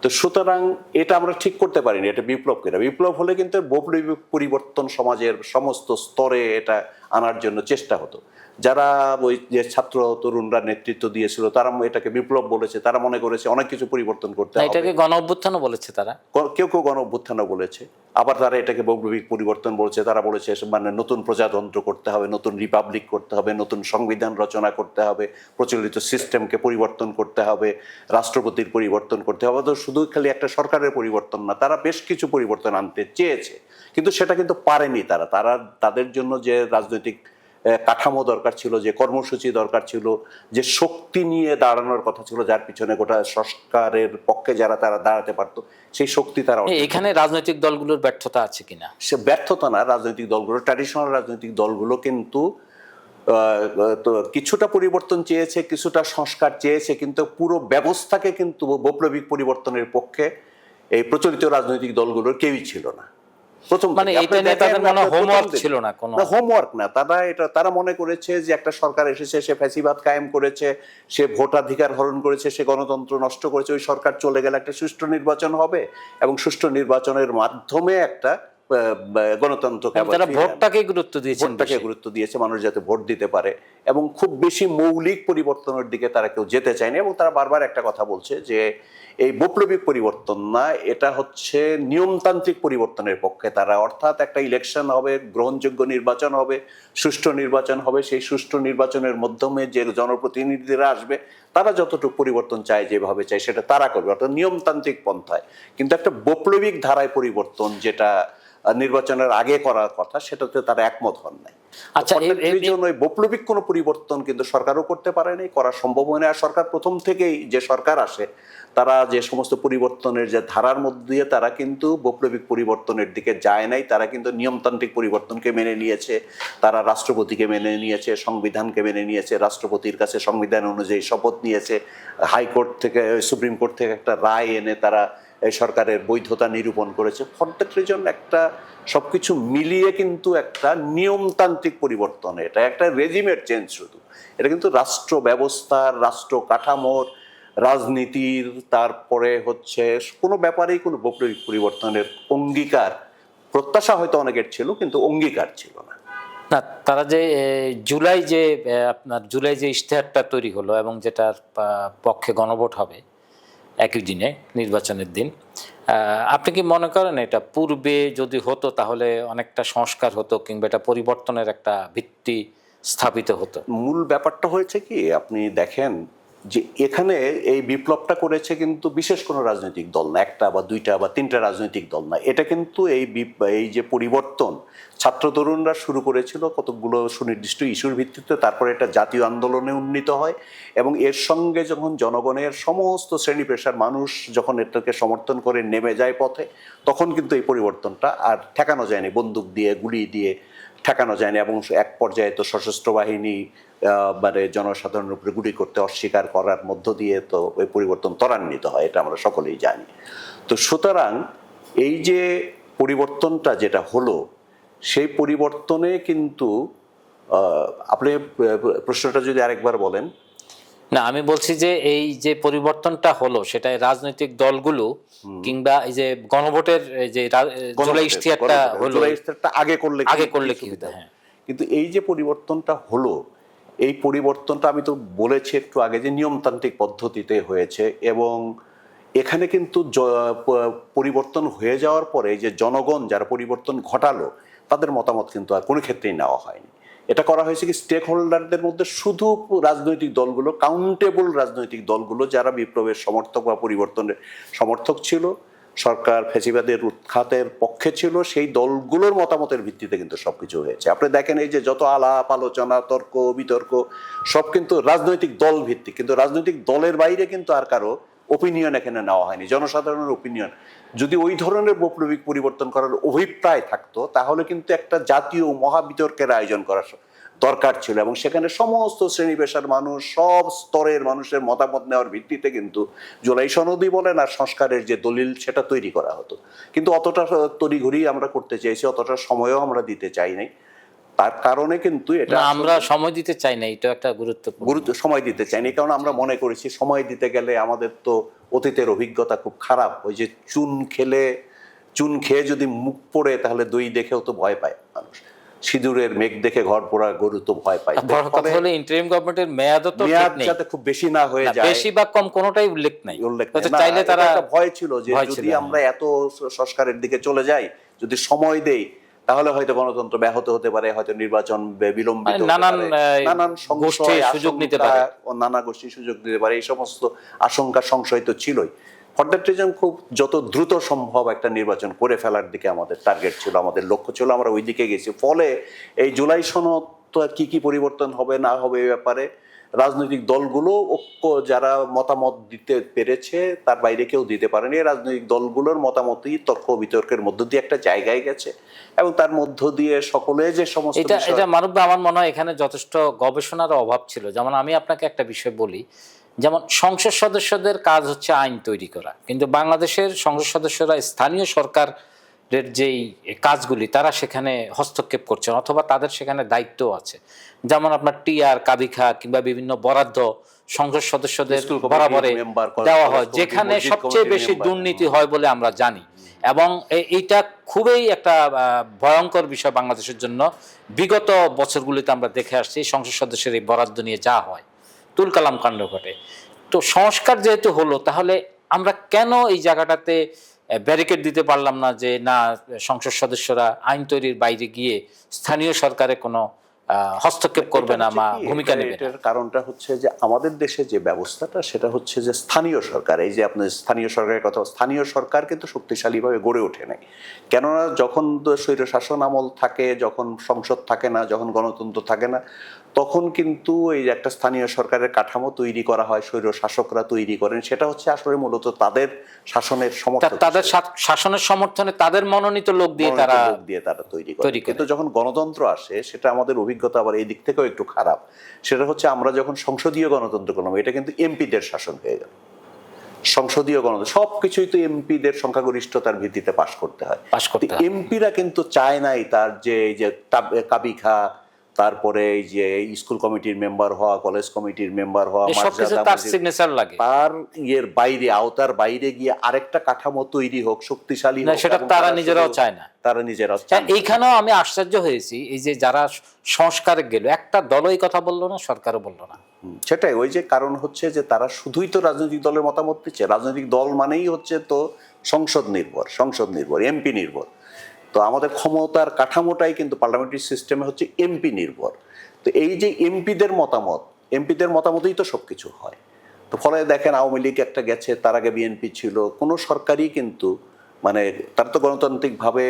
B: তো সুতরাং এটা আমরা ঠিক করতে পারিনি এটা বিপ্লব কিনা। বিপ্লব হলে কিন্তু বৈপ্লবিক পরিবর্তন সমাজের সমস্ত স্তরে এটা আনার জন্য চেষ্টা হতো। যারা ওই যে ছাত্র তরুণরা নেতৃত্ব দিয়েছিল তারা এটাকে বিপ্লব বলেছে, তারা মনে করেছে অনেক কিছু পরিবর্তন করতে হবে।
A: এটাকে গণ অভ্যুত্থানও বলেছে তারা,
B: কেউ গণ অভ্যুত্থানও বলেছে, আবার তারা এটাকে বৈপ্লবিক পরিবর্তন বলেছে। তারা বলেছে মানে নতুন প্রজাতন্ত্র করতে হবে, নতুন রিপাবলিক করতে হবে, নতুন সংবিধান রচনা করতে হবে, প্রচলিত সিস্টেমকে পরিবর্তন করতে হবে, রাষ্ট্রপতির পরিবর্তন করতে হবে। তো শুধু খালি একটা সরকারের পরিবর্তন না, তারা বেশ কিছু পরিবর্তন আনতে চেয়েছে, কিন্তু সেটা কিন্তু পারেনি তারা। তাদের জন্য যে রাজনৈতিক কাঠামো দরকার ছিল, যে কর্মসূচি দরকার ছিল, যে শক্তি নিয়ে দাঁড়ানোর কথা ছিল, যার পিছনে গোটা সংস্কারের পক্ষে যারা তারা দাঁড়াতে পারতো, সেই শক্তি তারা।
A: এখানে রাজনৈতিক দলগুলোর ব্যর্থতা আছে কিনা?
B: সে ব্যর্থতা না, রাজনৈতিক দলগুলো, ট্র্যাডিশনাল রাজনৈতিক দলগুলো কিন্তু কিছুটা পরিবর্তন চেয়েছে, কিছুটা সংস্কার চেয়েছে, কিন্তু পুরো ব্যবস্থাকে কিন্তু বৈপ্লবিক পরিবর্তনের পক্ষে এই প্রচলিত রাজনৈতিক দলগুলোর কেউই ছিল না। প্রথম
A: মানে
B: থেকে।
A: এটা
B: আপনি
A: নিয়ে তাদের
B: দেখেন
A: মনে
B: আপনার প্রথম
A: হোমওয়ার্ক
B: দিকে-
A: ছিল না কোনো।
B: না, হোমওয়ার্ক না, তারা মনে করেছে যে একটা সরকার এসেছে, সে ফ্যাসিবাদ কায়েম করেছে, সে ভোটাধিকার হরণ করেছে, সে গণতন্ত্র নষ্ট করেছে, ওই সরকার চলে গেলে একটা সুষ্ঠু নির্বাচন হবে এবং সুষ্ঠু নির্বাচনের মাধ্যমে একটা গণতন্ত্রকে আবার
A: তারা
B: ফিরে আনবে।
A: ভোটটাকে গুরুত্ব দিয়েছেন
B: ভোটটাকে
A: বেশি।
B: গুরুত্ব দিয়েছে, মানুষ যাতে ভোট দিতে পারে, এবং খুব বেশি মৌলিক পরিবর্তনের দিকে তারা কেউ যেতে চায়নি। এবং তারা বারবার একটা কথা বলছে যে এই বৈপ্লবিক পরিবর্তন না, এটা হচ্ছে নিয়মতান্ত্রিক পরিবর্তনের পক্ষে তারা, অর্থাৎ একটা ইলেকশন হবে, গ্রহণযোগ্য নির্বাচন হবে, সুষ্ঠু নির্বাচন হবে, সেই সুষ্ঠু নির্বাচনের মাধ্যমে যে জনপ্রতিনিধিরা আসবে তারা যতটুকু পরিবর্তন চায়, যেভাবে চায় সেটা তারা করবে, অর্থাৎ নিয়মতান্ত্রিক পন্থায়। কিন্তু একটা বৈপ্লবিক ধারায় পরিবর্তন যেটা নির্বাচনের আগে করার কথা, সেটাতে তারা একমত হন নাই।
A: আচ্ছা,
B: এই জন্য বৈপ্লবিক কোনো পরিবর্তন কিন্তু সরকারও করতে পারে নাই, করা সম্ভব হয় না। আর সরকার প্রথম থেকেই যে সরকার আসে, তারা যে সমস্ত পরিবর্তনের যে ধারার মধ্যে দিয়ে তারা কিন্তু বৈপ্লবিক পরিবর্তনের দিকে যায় নাই, তারা কিন্তু নিয়মতান্ত্রিক পরিবর্তনকে মেনে নিয়েছে, তারা রাষ্ট্রপতিকে মেনে নিয়েছে, সংবিধানকে মেনে নিয়েছে, রাষ্ট্রপতির কাছে সংবিধান অনুযায়ী শপথ নিয়েছে, হাইকোর্ট থেকে, সুপ্রিম কোর্ট থেকে একটা রায় এনে তারা এই সরকারের বৈধতা নিরূপণ করেছে। ফর দ্যাট রিজন একটা সবকিছু মিলিয়ে কিন্তু একটা নিয়মতান্ত্রিক পরিবর্তন, এটা একটা রেজিমের চেঞ্জ শুধু, এটা কিন্তু রাষ্ট্র ব্যবস্থার, রাষ্ট্র কাঠামোর, রাজনীতির, তারপরে হচ্ছে কোনো ব্যাপারেই কোনো বৈপ্লবিক পরিবর্তনের অঙ্গীকার, প্রত্যাশা হয়তো অনেকের ছিল কিন্তু অঙ্গীকার ছিল না।
A: না, তারা যে আপনার জুলাই যে ইশতেহারটা তৈরি হলো এবং যেটার পক্ষে গণভোট হবে একই দিনে, নির্বাচনের দিন, আপনি কি মনে করেন এটা পূর্বে যদি হতো তাহলে অনেকটা সংস্কার হতো, কিংবা এটা পরিবর্তনের একটা ভিত্তি স্থাপিত হতো?
B: মূল ব্যাপারটা হয়েছে কি, আপনি দেখেন যে এখানে এই বিপ্লবটা করেছে কিন্তু বিশেষ কোনো রাজনৈতিক দল না, একটা বা দুইটা বা তিনটা রাজনৈতিক দল না, এটা কিন্তু এই যে পরিবর্তন ছাত্র তরুণরা শুরু করেছিল কতগুলো সুনির্দিষ্ট ইস্যুর ভিত্তিতে, তারপরে এটা জাতীয় আন্দোলনে উন্নীত হয়, এবং এর সঙ্গে যখন জনগণের সমস্ত শ্রেণী পেশার মানুষ যখন এটাকে সমর্থন করে নেমে যায় পথে, তখন কিন্তু এই পরিবর্তনটা আর ঠেকানো যায়নি, বন্দুক দিয়ে, গুলি দিয়ে ঠেকানো যায়নি। এবং এক পর্যায়ে তো সশস্ত্র বাহিনী মানে জনসাধারণের উপরে গুলি করতে অস্বীকার করার মধ্য দিয়ে তো ওই পরিবর্তন ত্বরান্বিত হয়, এটা আমরা সকলেই জানি। তো সুতরাং এই যে পরিবর্তনটা যেটা হলো, সেই পরিবর্তনে কিন্তু আপনি প্রশ্নটা যদি আরেকবার বলেন।
A: না, আমি বলছি যে এই যে পরিবর্তনটা হলো সেটাই রাজনৈতিক দলগুলো কিংবা এই যে গণভোটের যে জুলাই ইশতেহারটা হলো,
B: জুলাই ইশতেহারটা আগে করলে
A: কি হতো? হ্যাঁ,
B: কিন্তু এই যে পরিবর্তনটা হলো, এই পরিবর্তনটা আমি তো বলেছি একটু আগে যে নিয়মতান্ত্রিক পদ্ধতিতে হয়েছে, এবং এখানে কিন্তু পরিবর্তন হয়ে যাওয়ার পরে যে জনগণ যারা পরিবর্তন ঘটালো তাদের মতামত কিন্তু আর কোনো ক্ষেত্রেই নেওয়া হয়নি। এটা করা হয়েছে কি স্টেক হোল্ডারদের মধ্যে, শুধু রাজনৈতিক দলগুলো, কাউন্টেবল রাজনৈতিক দলগুলো যারা বিপ্লবের সমর্থক বা পরিবর্তনের সমর্থক ছিল, সরকার ফ্যাসিবাদের উৎখাতের পক্ষে ছিল, সেই দলগুলোর মতামতের ভিত্তিতে কিন্তু সবকিছু হয়েছে। আপনি দেখেন এই যে যত আলাপ আলোচনা, তর্ক বিতর্ক, সব কিন্তু রাজনৈতিক দল ভিত্তিক, কিন্তু রাজনৈতিক দলের বাইরে কিন্তু আর কারো ওপিনিয়ন এখানে নেওয়া হয়নি, জনসাধারণের ওপিনিয়ন। যদি ওই ধরনের বৈপ্লবিক পরিবর্তন করার অভিপ্রায় থাকতো তাহলে কিন্তু একটা জাতীয় মহাবিতর্কের আয়োজন করা দরকার ছিল, এবং সেখানে সমস্ত শ্রেণী পেশার মানুষ, সব স্তরের মানুষের মতামত নেওয়ার ভিত্তিতে কিন্তু জুলাই সনদই বলেন আর সংস্কারের যে দলিল সেটা তৈরি করা হতো। কিন্তু অতটা তড়িঘড়ি আমরা করতে চাইছি, অতটা সময়ও আমরা দিতে চাই নাই, তার কারণে কিন্তু এটা
A: আমরা সময় দিতে চাই না, এটা একটা
B: গুরুত্ব সময় দিতে চাইনি, কারণ আমরা মনে করেছি সময় দিতে গেলে আমাদের তো অতীতের অভিজ্ঞতা খুব খারাপ, ওই যে চুন খেয়ে যদি মুখ পড়ে তাহলে দই দেখেও তো ভয় পায় মানুষ, সিঁদুরের মেঘ দেখে ঘর পোড়া গরু তো ভয় পায়।
A: বড় কথা হলো ইন্টারিম গভর্নমেন্টের মেয়াদও তো ঠিক নেই,
B: যাতে খুব বেশি না হয়ে যায়,
A: বেশি বা কম কোনোটাই উল্লেখ নাই।
B: চাইলে তারা ভয় ছিল যে যদি আমরা এত সংস্কারের দিকে চলে যাই, যদি সময় দেই তাহলে হয়তো গণতন্ত্র ব্যাহত হতে পারে, হয়তো নির্বাচন বিলম্বিত হতে পারে, নানান গোষ্ঠী সুযোগ নিতে পারে, নানা গোষ্ঠী সুযোগ দিতে পারে, এই সমস্ত আশঙ্কা সংশয় তো ছিলই। ফর দ্যাট রিজন খুব যত দ্রুত সম্ভব একটা নির্বাচন করে ফেলার দিকে আমাদের টার্গেট ছিল, আমাদের লক্ষ্য ছিল, আমরা ওই দিকে গেছি। ফলে এই জুলাই সনদ তো কি পরিবর্তন হবে না হবে এই ব্যাপারে রাজনৈতিক দলগুলো ঐক্য, যারা মতামত দিতে পেরেছে তার বাইরে কেউ দিতে পারেনি, রাজনৈতিক দলগুলোর মতামতই তর্ক বিতর্কের মধ্য দিয়ে একটা জায়গায় গেছে, এবং তার মধ্য দিয়ে সকলে যে সমস্ত
A: এটা মানব, আমার মনে হয় এখানে যথেষ্ট গবেষণার অভাব ছিল। যেমন আমি আপনাকে একটা বিষয় বলি, যেমন সংসদ সদস্যদের কাজ হচ্ছে আইন তৈরি করা, কিন্তু বাংলাদেশের সংসদ সদস্যরা স্থানীয় সরকার যেই কাজগুলি তারা সেখানে হস্তক্ষেপ করছেন অথবা তাদের সেখানে দায়িত্ব আছে, যেমন আপনার টিআর, কাবিখা কিংবা বিভিন্ন বরাদ্দ সংসদ সদস্যদের
B: স্কুল কমিটির
A: বরাবরে
B: মেম্বার,
A: দেওয়া হয়,
B: কলেজ কমিটি,
A: যেখানে
B: মসজিদ
A: সবচেয়ে
B: কমিটির
A: বেশি
B: মেম্বার।
A: দুর্নীতি হয় বলে আমরা জানি। এবং এইটা খুবই একটা ভয়ঙ্কর বিষয় বাংলাদেশের জন্য। বিগত বছরগুলিতে আমরা দেখে আসছি সংসদ সদস্যের এই বরাদ্দ নিয়ে যা হয়, তুলকালাম কাণ্ড ঘটে। তো সংস্কার যেহেতু হলো, তাহলে আমরা কেন এই জায়গাটাতে ব্যারিকেড দিতে পারলাম না যে না, সংসদ সদস্যরা আইন তৈরির বাইরে গিয়ে স্থানীয় সরকারে কোনো হস্তক্ষেপ করবে না বা ভূমিকা নেবে না?
B: এটার কারণটা হচ্ছে যে আমাদের দেশে যে ব্যবস্থাটা সেটা হচ্ছে যে স্থানীয় সরকার, এই যে আপনার স্থানীয় সরকারের কথা, স্থানীয় সরকার কিন্তু শক্তিশালীভাবে গড়ে ওঠে নাই। কেননা যখন স্বৈর শাসন আমল থাকে, যখন সংসদ থাকে না, যখন গণতন্ত্র থাকে না, তখন কিন্তু এই যে একটা স্থানীয় সরকারের কাঠামো তৈরি করা হয়, স্বৈর শাসকরা তৈরি করেন, সেটা হচ্ছে আসলে মূলত তাদের শাসনের সমর্থন,
A: তাদের শাসনের সমর্থনে তাদের মনোনীত লোক দিয়ে তারা
B: তৈরি করে। কিন্তু যখন গণতন্ত্র আসে, সেটা আমাদের অভিজ্ঞতা আবার এই দিক থেকেও একটু খারাপ। সেটা হচ্ছে আমরা যখন সংসদীয় গণতন্ত্র করলাম, এটা কিন্তু এমপিদের শাসন হয়ে গেল। সংসদীয় গণতন্ত্র সবকিছুই তো এমপিদের সংখ্যাগরিষ্ঠতার ভিত্তিতে পাশ করতে হয়। এমপিরা কিন্তু চায় নাই তার যে কাবিখা, তারপরে এই যে স্কুল কমিটির মেম্বার হওয়া, কলেজ কমিটির মেম্বার হওয়া, তার ইয়ের বাইরে, আওতার বাইরে গিয়ে আরেকটা কাঠামো তৈরি হোক, শক্তিশালী হোক,
A: সেটা তারা নিজেরাও চায় না।
B: তারা নিজেরাও
A: এইখানেও আমি আশ্চর্য হয়েছি, এই যে যারা সংস্কারে গেল, একটা দলই কথা বললো না, সরকারও বললো না।
B: সেটাই, ওই যে কারণ হচ্ছে যে তারা শুধুই তো রাজনৈতিক দলের মতামত দিচ্ছে। রাজনৈতিক দল মানেই হচ্ছে তো সংসদ নির্ভর, এমপি নির্ভর। তো আমাদের ক্ষমতার কাঠামোটাই কিন্তু পার্লামেন্টারি সিস্টেমে হচ্ছে এমপি নির্ভর। তো এই যে এমপিদের মতামতেই তো সবকিছু হয়। তো ফলে দেখেন, আওয়ামী লীগ একটা গেছে, তার আগে বিএনপি ছিল, কোনো সরকারই কিন্তু মানে তার তো গণতান্ত্রিকভাবে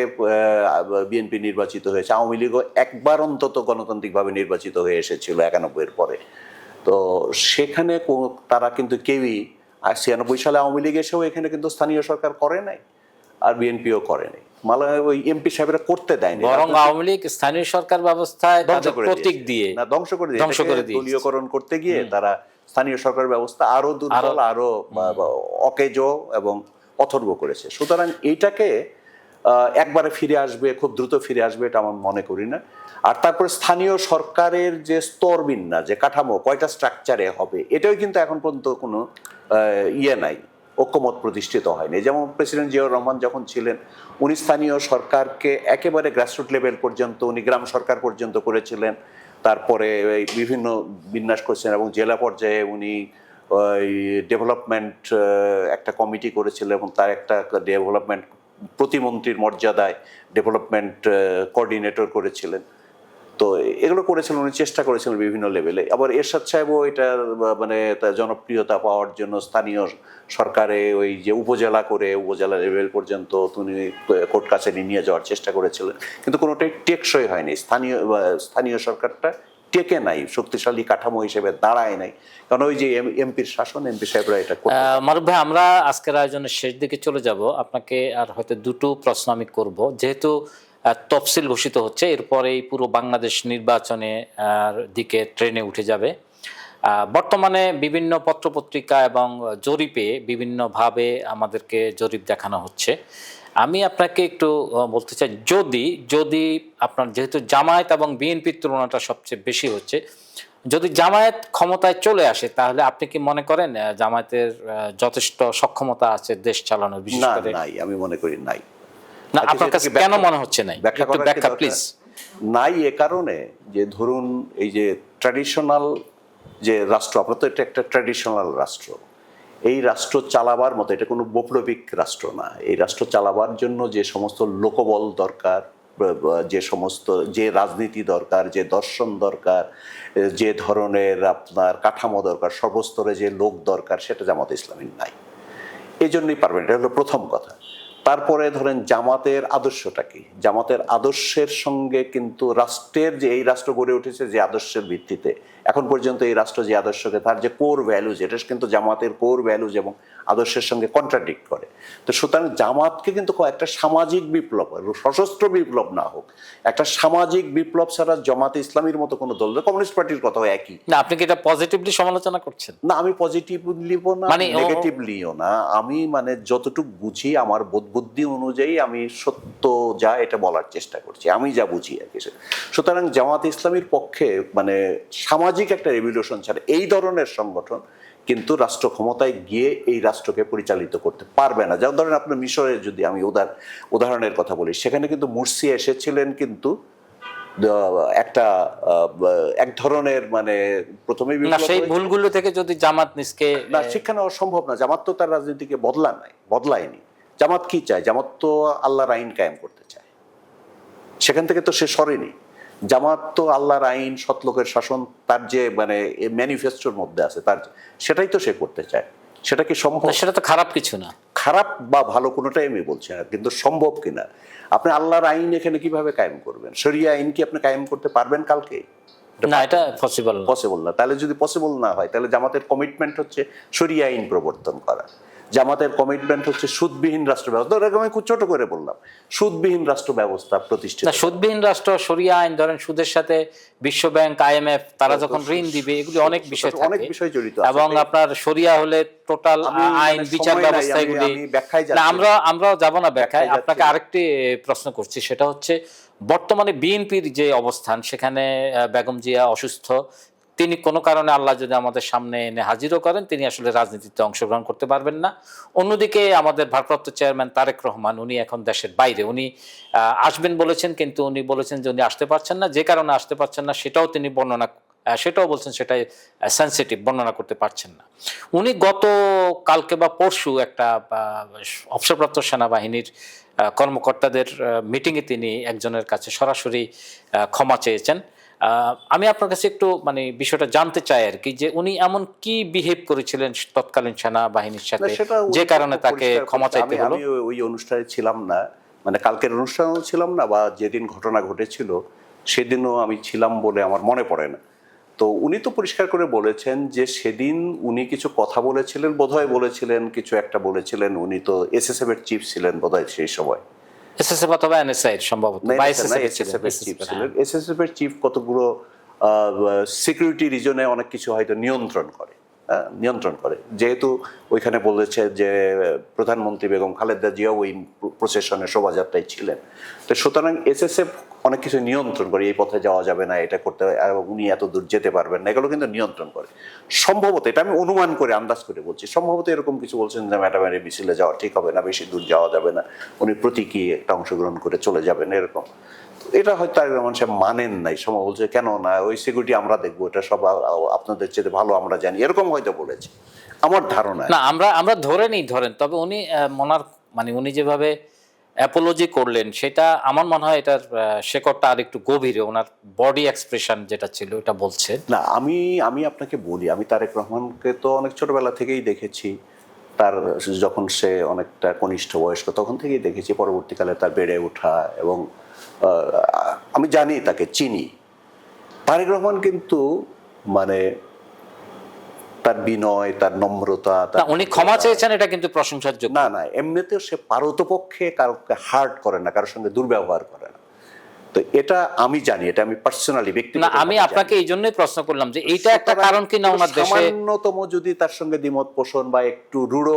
B: বিএনপি নির্বাচিত হয়েছে, আওয়ামী লীগও একবার অন্তত গণতান্ত্রিকভাবে নির্বাচিত হয়ে এসেছিল 91-এর পরে। তো সেখানে তারা কিন্তু কেউই, 96 সালে আওয়ামী লীগ এসেও এখানে কিন্তু স্থানীয় সরকার করে নাই, আর বিএনপিও করে নাই। ওই এমপি সাহেবরা করতে দেয়নি,
A: বরং আওয়ামী লীগ স্থানীয় সরকার ব্যবস্থায় প্রতীক দিয়ে
B: ধ্বংস করে দিয়ে দলীয়করণ করতে গিয়ে তারা স্থানীয় সরকার ব্যবস্থা আরো দুর্বল, আরো অকেজো এবং অথর্ব করেছে। সুতরাং এইটাকে একবারে ফিরে আসবে, খুব দ্রুত ফিরে আসবে, এটা আমার মনে করি না। আর তারপরে স্থানীয় সরকারের যে স্তর বিন্যাস, যে কাঠামো, কয়টা স্ট্রাকচারে হবে, এটাও কিন্তু এখন পর্যন্ত কোনো নাই, ঐক্যমত প্রতিষ্ঠিত হয়নি। যেমন প্রেসিডেন্ট জিয়াউর রহমান যখন ছিলেন, উনি স্থানীয় সরকারকে একেবারে গ্রাসরুট লেভেল পর্যন্ত, উনি গ্রাম সরকার পর্যন্ত করেছিলেন, তারপরে বিভিন্ন বিন্যাস করেছেন, এবং জেলা পর্যায়ে উনি ওই ডেভেলপমেন্ট একটা কমিটি করেছিলেন, এবং তার একটা ডেভেলপমেন্ট প্রতিমন্ত্রীর মর্যাদায় ডেভেলপমেন্ট কোঅর্ডিনেটর করেছিলেন। তো এগুলো করেছিলেন, উনি চেষ্টা করেছিলেন বিভিন্ন লেভেলে। আবার এরশাদ সাহেবও এটা মানে জনপ্রিয়তা পাওয়ার জন্য স্থানীয় সরকারে ওই যে উপজেলা লেভেল পর্যন্ত তিনি কোর্ট কাছারি নিয়ে যাওয়ার চেষ্টা করেছিলেন, কিন্তু কোনোটাই টেকসই হয়নি। স্থানীয় সরকারটা টেকে নাই, শক্তিশালী কাঠামো হিসেবে দাঁড়ায় নাই, কারণ ওই যে এমপির শাসন, এমপি সাহেবরা এটা করতে।
A: মারুফ ভাই, আমরা আজকের আয়োজনের শেষ দিকে চলে যাব। আপনাকে আর হয়তো দুটো প্রশ্ন আমি করব, যেহেতু তফসিল ঘোষিত হচ্ছে, এরপরেই পুরো বাংলাদেশ নির্বাচনে দিকে ট্রেনে উঠে যাবে। বর্তমানে বিভিন্ন পত্রপত্রিকা এবং জরিপে বিভিন্নভাবে আমাদেরকে জরিপ দেখানো হচ্ছে। আমি আপনাকে একটু বলতে চাই, যদি আপনার, যেহেতু জামায়াত এবং বিএনপির তুলনাটা সবচেয়ে বেশি হচ্ছে, যদি জামায়াত ক্ষমতায় চলে আসে, তাহলে আপনি কি মনে করেন জামায়াতের যথেষ্ট সক্ষমতা আছে দেশ চালানোর? বিশেষ করে
B: আমি মনে করি নাই।
A: না, আপনার কাছে কেন মনে হচ্ছে নাই? একটু ব্যাখ্যা প্লিজ।
B: নাই এ কারণে যে, ধরুন এই যে ট্র্যাডিশনাল যে রাষ্ট্র, আপনার তো এটা একটা ট্র্যাডিশনাল রাষ্ট্র, এই রাষ্ট্র চালাবার মতো, এটা কোনো বৈপ্লবিক রাষ্ট্র না। এই রাষ্ট্র চালাবার জন্য যে সমস্ত লোকবল দরকার, যে রাজনীতি দরকার, যে দর্শন দরকার, যে ধরনের আপনার কাঠামো দরকার, সর্বস্তরে যে লোক দরকার, সেটা জামাতে ইসলামী নাই। এই জন্যই পারবেন, এটা হলো প্রথম কথা। তারপরে ধরেন জামাতের আদর্শটা কি? জামাতের আদর্শের সঙ্গে কিন্তু রাষ্ট্রের যে, এই রাষ্ট্র গড়ে উঠেছে যে আদর্শের ভিত্তিতে, এখন পর্যন্ত এই রাষ্ট্র যে আদর্শকে, তার যে কোর ভ্যালুজ, এটা কিন্তু জামাতের কোর ভ্যালুজ এবং আদর্শের সঙ্গে কন্ট্রাডিক্ট করে। তো সুতরাং জামাতকে কিন্তু একটা সামাজিক বিপ্লব, সশস্ত্র বিপ্লব না হোক, একটা সামাজিক বিপ্লব ছাড়া জামাতে ইসলামীর মতো কোনো দল, কমিউনিস্ট পার্টির কথাও একই
A: না। আপনি কি এটা পজিটিভলি সমালোচনা করছেন?
B: না, আমি পজিটিভলিও না, নেগেটিভলিও না। আমি মানে যতটুকু বুঝি, আমার বোধ বুদ্ধি অনুযায়ী আমি সত্য যা এটা বলার চেষ্টা করছি, আমি যা বুঝি আর কি। সুতরাং জামাত ইসলামীর পক্ষে মানে সামাজিক একটা রেভলিউশন ছাড়া এই ধরনের সংগঠন কিন্তু রাষ্ট্র ক্ষমতায় গিয়ে এই রাষ্ট্রকে পরিচালিত করতে পারবে না। যেমন ধরেন আপনার মিশরের যদি আমি উদাহরণের কথা বলি, সেখানে কিন্তু মুরসি এসেছিলেন কিন্তু একটা এক ধরনের মানে প্রথমে
A: সেই ভুলগুলো থেকে যদি জামাত নিজকে
B: না শিক্ষা নেওয়া সম্ভব না। জামাত তো তার রাজনীতিকে বদলায়নি। জামাত কি চায়? জামাত তো আল্লাহর আইন কায়েম করতে চায়, সেখান থেকে তো সে সরেনি। জামাত তো আল্লাহর আইন, সৎলোকের শাসন তার যে মানে ম্যানিফেস্টোর মধ্যে আছে, তার সেটাই তো সে করতে চায়। সেটা কি সম্ভব?
A: সেটা তো খারাপ কিছু না,
B: খারাপ বা ভালো কোনোটাই আমি বলছি না, কিন্তু সম্ভব কিনা। আপনি আল্লাহর আইন এখানে কিভাবে কায়েম করবেন? শরিয়া আইন কি আপনি কায়েম করতে পারবেন কালকে?
A: না, এটা পসিবল
B: না। তাহলে যদি পসিবল না হয়, তাহলে জামাতের কমিটমেন্ট হচ্ছে শরিয়া আইন প্রবর্তন করা। জামাতের কমিটমেন্ট হচ্ছে সুদবিহীন রাষ্ট্র ব্যবস্থা। আমি খুব ছোট করে বললাম, সুদবিহীন রাষ্ট্র ব্যবস্থা প্রতিষ্ঠিত।
A: সুদবিহীন রাষ্ট্র, শরিয়া আইন, ধরেন সুদের সাথে বিশ্ব ব্যাংক, IMF তারা যখন ঋণ দিবে, এগুলি অনেক বিষয় থাকে,
B: অনেক বিষয় জড়িত
A: এবং আপনার শরিয়া হলে টোটাল আইন, বিচার ব্যবস্থা, এগুলি আমরাও যাব না ব্যাখ্যায়। আপনাকে আরেকটি প্রশ্ন করছি, সেটা হচ্ছে বর্তমানে বিএনপির যে অবস্থান, সেখানে বেগম জিয়া অসুস্থ, তিনি কোনো কারণে আল্লাহ যদি আমাদের সামনে এনে হাজিরও করেন, তিনি আসলে রাজনীতিতে অংশগ্রহণ করতে পারবেন না। অন্যদিকে আমাদের ভারপ্রাপ্ত চেয়ারম্যান তারেক রহমান, উনি এখন দেশের বাইরে, উনি আসবেন বলেছেন, কিন্তু উনি বলেছেন যে উনি আসতে পারছেন না। যে কারণে আসতে পারছেন না সেটাও তিনি সেটাও বলছেন সেটাই সেন্সিটিভ, বর্ণনা করতে পারছেন না। উনি গত কালকে বা পরশু একটা অবসরপ্রাপ্ত সেনাবাহিনীর কর্মকর্তাদের মিটিংয়ে তিনি একজনের কাছে সরাসরি ক্ষমা চেয়েছেন। আমি আপনার কাছে একটু মানে বিষয়টা জানতে চাই আর কি, যে উনি এমন কি বিহেভ করেছিলেন তৎকালীন সেনাবাহিনীর সাথে যে কারণে তাকে ক্ষমা চাইতে হলো?
B: আমি ওই অনুষ্ঠানে ছিলাম না, মানে কালকের অনুষ্ঠানেও ছিলাম না, বা যেদিন ঘটনা ঘটেছিল সেদিনও আমি ছিলাম বলে আমার মনে পড়ে না। তো উনি তো পরিষ্কার করে বলেছেন যে সেদিন উনি কিছু কথা বলেছিলেন, বোধহয় বলেছিলেন কিছু একটা বলেছিলেন। উনি তো SSF এর চিফ ছিলেন বোধহয় সেই সময়,
A: SSF অথবা NSI সম্ভবত,
B: SSF এর চিফ কতগুলো সিকিউরিটি রিজনে অনেক কিছু হয়তো নিয়ন্ত্রণ করে, যেহেতু ওইখানে বলেছে যে প্রধানমন্ত্রী বেগম খালেদা জিয়া ওই প্রসেশনে শোভাযাত্রায় ছিলেন। তো সুতরাং SSF অনেক কিছু নিয়ন্ত্রণ করে, এই পথে যাওয়া যাবে না, এটা করতে উনি এত দূর যেতে পারবেন না, এগুলো কিন্তু নিয়ন্ত্রণ করে। সম্ভবত, এটা আমি অনুমান করে আন্দাজ করে বলছি, সম্ভবত এরকম কিছু বলছেন যে ম্যাডামের মিছিলে যাওয়া ঠিক হবে না, বেশি দূর যাওয়া যাবে না, উনি প্রতীকী একটা অংশগ্রহণ করে চলে যাবেন, এরকম। এটা হয়তো তারেক রহমান সাহেব মানেন নাই, সময় বলছে কেন না, ওই সিকিউরিটি আমরা দেখবো, এটা সব আপনাদের চেয়ে ভালো আমরা জানি, এরকম হয়তো বলেছে আমার ধারণা।
A: না, আমরা ধরেন, তবে উনি মানে উনি যেভাবে অ্যাপোলজি করলেন, সেটা আমার মনে হয় এটার শেকড়টা আর একটু গভীরে, ওনার বডি এক্সপ্রেশন যেটা ছিল এটা বলছে
B: না। আমি আপনাকে বলি, আমি তারেক রহমানকে তো অনেক ছোটবেলা থেকেই দেখেছি, তার যখন সে অনেকটা কনিষ্ঠ বয়স্ক তখন থেকেই দেখেছি, পরবর্তীকালে তার বেড়ে ওঠা, এবং আমি জানি, তাকে চিনি। তারেক রহমান কিন্তু মানে তার বিনয়, তার নম্রতা,
A: উনি ক্ষমা চেয়েছেন, এটা কিন্তু প্রশংসার যোগ্য।
B: না, এমনিতেও সে পারতপক্ষে কারোকে হার্ট করে না, কারোর সঙ্গে দুর্ব্যবহার করে না। তো এটা আমি জানি, এটা আমি পার্সোনালি ব্যক্তিগত।
A: না, আমি আপনাকে এই জন্যই প্রশ্ন করলাম যে এইটা একটা কারণ কি না ওনার দেশে
B: সামান্যতম যদি তার সঙ্গে দ্বিমত পোষণ বা একটু রূঢ়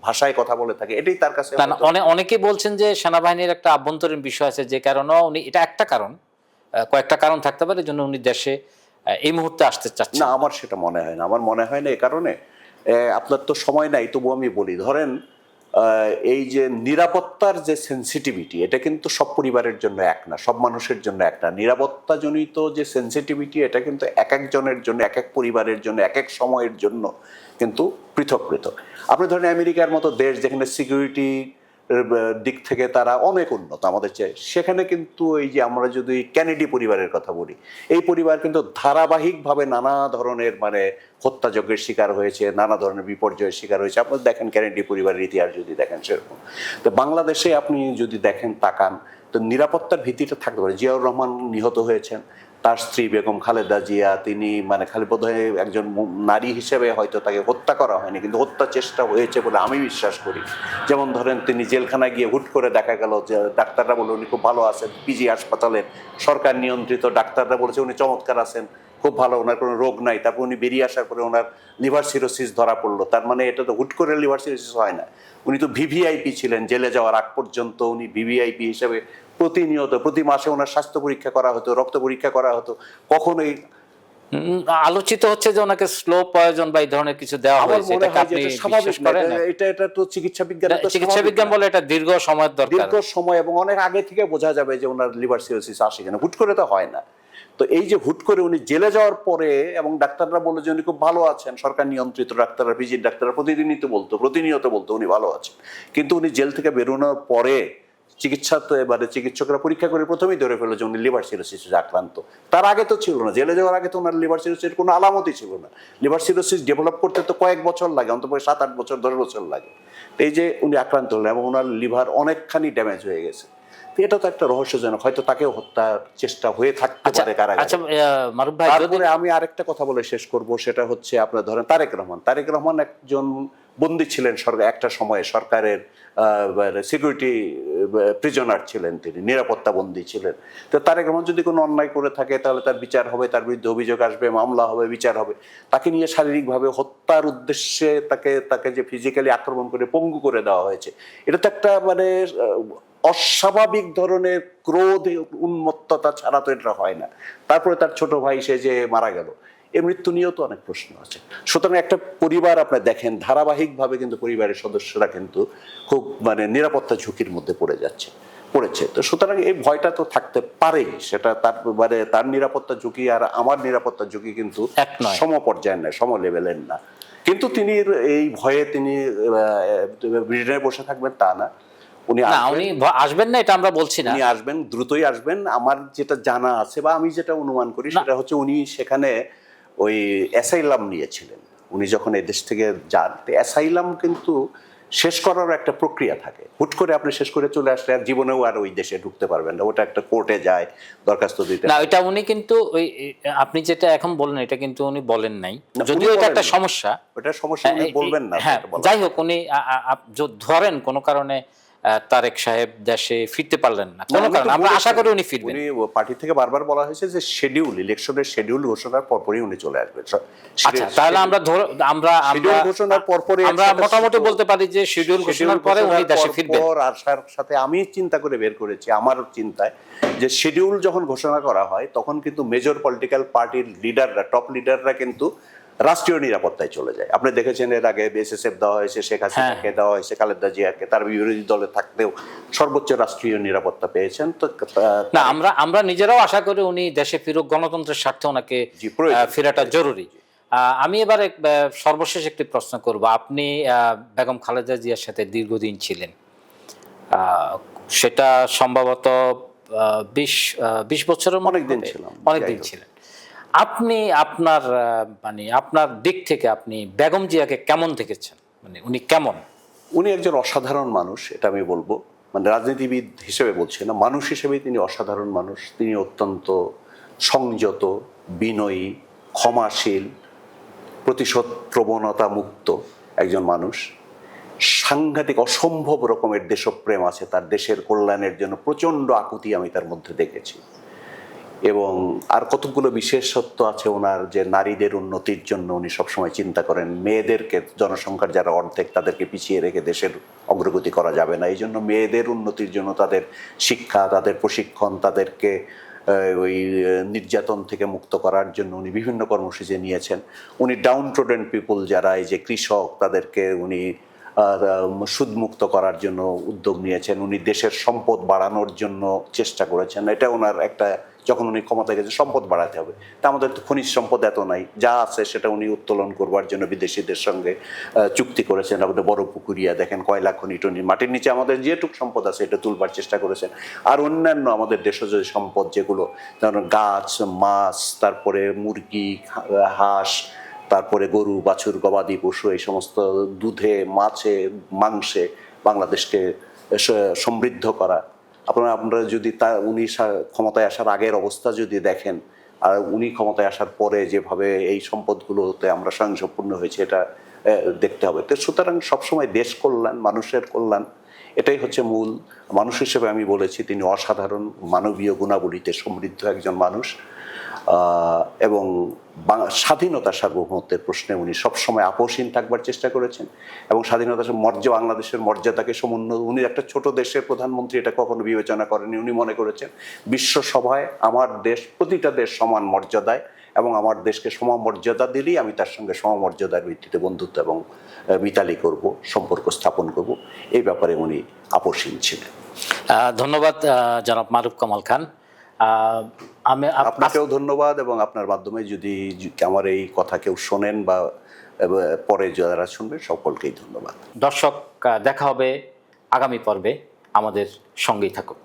B: ভাষায় কথা বলে থাকে, এটাই তার কাছে।
A: অনেকেই বলছেন যে সেনাবাহিনীর একটা আভ্যন্তরীণ বিষয় আছে, যে কারণে উনি, এটা একটা কারণ, কয়েকটা কারণ থাকতে পারে, জন্য উনি দেশে এই মুহূর্তে আসতে চাচ্ছেন
B: না। আমার সেটা মনে হয় না, আমার মনে হয় না। এই কারণে আপনার তো সময় নাই, তবু আমি বলি, ধরেন এই যে নিরাপত্তার যে সেন্সিটিভিটি, এটা কিন্তু সব পরিবারের জন্য এক না, সব মানুষের জন্য এক না। নিরাপত্তাজনিত যে সেন্সিটিভিটি, এটা কিন্তু এক একজনের জন্য, এক এক পরিবারের জন্য, এক এক সময়ের জন্য কিন্তু পৃথক। আপনি ধরেন আমেরিকার মতো দেশ, যেখানে সিকিউরিটি দিক থেকে তারা অনেক উন্নত আমাদের চেয়ে, সেখানে কিন্তু এই যে আমরা যদি কেনেডি পরিবারের কথা বলি, এই পরিবার কিন্তু ধারাবাহিকভাবে নানা ধরনের মানে হত্যাযজ্ঞের শিকার হয়েছে, নানা ধরনের বিপর্যয়ের শিকার হয়েছে। আপনি দেখেন কেনেডি পরিবারের ইতিহাস যদি দেখেন সেরকম। তো বাংলাদেশে আপনি যদি দেখেন, তাকান, তো নিরাপত্তার ভিত্তিটা থাকতে পারে। জিয়াউর রহমান নিহত হয়েছেন, তার স্ত্রী বেগম খালেদা জিয়া, তিনি মানে খালি বোধহয় একজন নারী হিসেবে হয়তো তাকে হত্যা করা হয়নি, কিন্তু হত্যা চেষ্টা হয়েছে বলে আমি বিশ্বাস করি। যেমন ধরেন তিনি জেলখানায় গিয়ে হুট করে দেখা গেল যে ডাক্তাররা বলে উনি খুব ভালো আছেন, PG হাসপাতালের সরকার নিয়ন্ত্রিত ডাক্তাররা বলেছে উনি চমৎকার আছেন, খুব ভালো, ওনার কোনো রোগ নাই, তারপর উনি বেরিয়ে আসার পরে ওনার লিভার সিরোসিস ধরা পড়লো। তার মানে এটা তো হুট করে লিভার সিরোসিস হয় না। উনি তো ভিভিআইপি ছিলেন, জেলে যাওয়ার আগ পর্যন্ত উনি ভিভিআইপি হিসেবে প্রতিনিয়ত প্রতি মাসে ওনার স্বাস্থ্য পরীক্ষা করা হতো, রক্ত পরীক্ষা করা হতো। কখনোই
A: আলোচিত হচ্ছে যে ওনাকে স্লো পয়জন বা এই ধরনের কিছু দেওয়া
B: আমার
A: হয়েছে,
B: মনে
A: এটাকে
B: হয় যে
A: আপনি
B: এটা স্বাভাবিক
A: বিশ্বাস
B: না,
A: করেন?
B: এটা তো চিকিৎসা বিজ্ঞান,
A: চিকিৎসা বিজ্ঞান বলে এটা দীর্ঘ সময়ের দরকার।
B: দীর্ঘ সময় এবং অনেক আগে থেকে বোঝা যাবে যে ওনার লিভার সিরোসিস আসে কিনা, হুট করে তো হয় না। তো এই যে হুট করে উনি জেলে যাওয়ার পরে, এবং ডাক্তাররা বলে যে উনি খুব ভালো আছেন, সরকার নিয়ন্ত্রিত ডাক্তাররা, পিজির ডাক্তাররা প্রতিনিয়ত বলতো উনি ভালো আছেন, কিন্তু উনি জেল থেকে বেরোনোর পরে চিকিৎসা তো এবারে চিকিৎসকরা পরীক্ষা করে প্রথমেই ধরে ফেললো যে উনি লিভার সিরোসিসে আক্রান্ত। তার আগে তো ছিল না, জেলে যাওয়ার আগে তো ওনার লিভার সিরোসিসের কোনো আলামতই ছিল না। লিভার সিরোসিস ডেভেলপ করতে তো কয়েক বছর লাগে, অন্তত 7-8 বছর 10 বছর লাগে। এই যে উনি আক্রান্ত হলেন এবং ওনার লিভার অনেকখানি ড্যামেজ হয়ে গেছে, এটা তো একটা রহস্যজনক। হয়তো তাকেও হত্যার চেষ্টা হয়ে থাকতে পারে কারাগারে।
A: আচ্ছা মারুফ ভাই,
B: তারপরে আমি আরেকটা কথা বলে শেষ করব, সেটা হচ্ছে আপনার ধরেন তারেক রহমান একজন বন্দী ছিলেন একটা সময়ে, সরকারের সিকিউরিটি প্রিজনার ছিলেন, তিনি নিরাপত্তা বন্দী ছিলেন। তো তারেক রহমান যদি কোনো অন্যায় করে থাকে তাহলে তার বিচার হবে, তার বিরুদ্ধে অভিযোগ আসবে, মামলা হবে, বিচার হবে। তাকে নিয়ে শারীরিকভাবে হত্যার উদ্দেশ্যে তাকে যে ফিজিক্যালি আক্রমণ করে পঙ্গু করে দেওয়া হয়েছে, এটা তো একটা মানে অস্বাভাবিক ধরনের ক্রোধ, উন্মত্ততা ছাড়া তো এটা হয় না। তারপরে তার ছোট ভাই সে যে মারা গেল, এর মৃত্যু নিয়েও তো অনেক প্রশ্ন আছে। সুতরাং একটা পরিবার আপনার দেখেন ধারাবাহিকভাবে কিন্তু পরিবারের সদস্যরা কিন্তু খুব মানে নিরাপত্তা ঝুঁকির মধ্যে পড়েছে। তো সুতরাং এই ভয়টা তো থাকতে পারেই, সেটা তার মানে তার নিরাপত্তা ঝুঁকি আর আমার নিরাপত্তা ঝুঁকি কিন্তু সমপর্যায়ের না, সম লেভেলের না। কিন্তু তিনি এই ভয়ে তিনি ব্রিটেনে বসে থাকবেন তা না, উনি
A: আসবেন না, এটা আমরা বলছি না।
B: উনি আসবেন, দ্রুতই আসবেন। আমার যেটা জানা আছে বা আমি যেটা অনুমান করি সেটা হচ্ছে উনি সেখানে ওই অ্যাসাইলাম নিয়েছিলেন। উনি যখন এদেশ থেকে যান, অ্যাসাইলাম কিন্তু শেষ করার একটা প্রক্রিয়া থাকে। হুট করে আপনি শেষ করে চলে আসলে আর জীবনেও আর ওই দেশে ঢুকতে পারবেন না, ওটা একটা কোর্টে যায়, দরখাস্ত দিতে।
A: না, এটা উনি কিন্তু ওই আপনি যেটা এখন বলেন এটা কিন্তু উনি বলেন নাই, যদিও এটা একটা সমস্যা।
B: ওটা সমস্যা উনি বলবেন না।
A: হ্যাঁ, যাই হোক, উনি ধরেন কোনো কারণে তারেক সাহেব দেশে ফিরতে পারলেন না, কোনো কারণে, আমরা আশা করি উনি ফিরবেন।
B: উনি পার্টি থেকে বারবার বলা হয়েছে যে ইলেকশনের শিডিউল ঘোষণার পরপরই উনি চলে আসবেন।
A: আচ্ছা, তাহলে আমরা
B: ঘোষণার পরপরই
A: আমরা মোটামুটি বলতে পারি যে শিডিউল ঘোষণার পরে উনি দেশে ফিরবেন।
B: আসার সাথে আমি চিন্তা করে বের করেছি, আমার চিন্তায়, যে শিডিউল যখন ঘোষণা করা হয় তখন কিন্তু মেজর পলিটিক্যাল পার্টির লিডাররা, টপ লিডাররা কিন্তু রাষ্ট্রীয় নিরাপত্তায় চলে যায়। আপনি দেখেছেন এর আগে বিএসএসএফ দেওয়া হয়েছে, শেখ হাসিনাকে দেওয়া হয়েছে, খালেদা জিয়াকে, তার বিরোধী দলে থাকতেও সর্বোচ্চ রাষ্ট্রীয় নিরাপত্তা পেয়েছেন। তো
A: না, আমরা নিজেরাও আশা করি উনি দেশে ফিরুক, গণতন্ত্রের স্বার্থে ওনাকে ফেরাটা জরুরি। আমি এবার সর্বশেষ একটি প্রশ্ন করব। আপনি বেগম খালেদা জিয়ার সাথে দীর্ঘদিন ছিলেন, সেটা সম্ভবত 20 বছরের
B: অনেকদিন
A: ছিলেন। আপনি আপনার দিক থেকে আপনি বেগম জিয়াকে কেমন দেখেছেন? মানে উনি কেমন?
B: উনি একজন অসাধারণ মানুষ, এটা আমি বলবো। মানে রাজনীতিবিদ হিসেবে বলছি না, মানুষ হিসেবেই তিনি অসাধারণ মানুষ। তিনি অত্যন্ত সংযত, বিনয়ী, ক্ষমাশীল, প্রতিশোধ প্রবণতা মুক্ত একজন মানুষ। সাংঘাতিক অসম্ভব রকমের দেশপ্রেম আছে তার, দেশের কল্যাণের জন্য প্রচণ্ড আকুতি আমি তার মধ্যে দেখেছি। এবং আর কতগুলো বিশেষত্ব আছে ওনার, যে নারীদের উন্নতির জন্য উনি সবসময় চিন্তা করেন। মেয়েদেরকে, জনসংখ্যার যারা অর্ধেক তাদেরকে পিছিয়ে রেখে দেশের অগ্রগতি করা যাবে না, এই জন্য মেয়েদের উন্নতির জন্য তাদের শিক্ষা, তাদের প্রশিক্ষণ, তাদেরকে ওই নির্যাতন থেকে মুক্ত করার জন্য উনি বিভিন্ন কর্মসূচি নিয়েছেন। উনি ডাউন ট্রোডেন পিপল যারা, এই যে কৃষক, তাদেরকে উনি সুদমুক্ত করার জন্য উদ্যোগ নিয়েছেন। উনি দেশের সম্পদ বাড়ানোর জন্য চেষ্টা করেছেন। এটা ওনার একটা, যখন উনি ক্ষমতায় গেছে সম্পদ বাড়াতে হবে, তা আমাদের তো খনিজ সম্পদ এত নাই, যা আছে সেটা উনি উত্তোলন করবার জন্য বিদেশিদের সঙ্গে চুক্তি করেছেন। আমাদের বড় পুকুরিয়া দেখেন, কয়লা খনি টনি, মাটির নিচে আমাদের যেটুক সম্পদ আছে এটা তুলবার চেষ্টা করেছেন। আর অন্যান্য আমাদের দেশজ সম্পদ যেগুলো, যেমন গাছ, মাছ, তারপরে মুরগি, হাঁস, তারপরে গরু, বাছুর, গবাদি পশু, এই সমস্ত দুধে, মাছে, মাংসে বাংলাদেশকে সমৃদ্ধ করা। আপনারা যদি উনি ক্ষমতায় আসার আগের অবস্থা যদি দেখেন আর উনি ক্ষমতায় আসার পরে যেভাবে এই সম্পদগুলোতে আমরা স্বয়ংসম্পূর্ণ হয়েছে, এটা দেখতে হবে। তো সুতরাং সবসময় দেশ কল্যাণ, মানুষের কল্যাণ, এটাই হচ্ছে মূল। মানুষ হিসেবে আমি বলেছি তিনি অসাধারণ, মানবীয় গুণাবলীতে সমৃদ্ধ একজন মানুষ। এবং স্বাধীনতা সার্বভৌমত্বের প্রশ্নে উনি সবসময় আপোষহীন থাকবার চেষ্টা করেছেন এবং স্বাধীনতা বাংলাদেশের মর্যাদাকে সমুন্নত, উনি একটা ছোট দেশের প্রধানমন্ত্রী এটা কখনো বিবেচনা করেনি। উনি মনে করেছেন বিশ্ব সভায় আমার দেশ, প্রতিটা দেশ সমান মর্যাদায়, এবং আমার দেশকে সমমর্যাদা দিলেই আমি তার সঙ্গে সমমর্যাদার ভিত্তিতে বন্ধুত্ব এবং মিতালি করব, সম্পর্ক স্থাপন করব। এই ব্যাপারে উনি আপোষহীন ছিলেন।
A: ধন্যবাদ জনাব মারুফ কামাল খান। আমি
B: আপনাকেও ধন্যবাদ, এবং আপনার মাধ্যমে যদি আমার এই কথা কেউ শোনেন বা পরে যারা শুনবেন সকলকেই ধন্যবাদ।
A: দর্শক, দেখা হবে আগামী পর্বে, আমাদের সঙ্গেই থাকুন।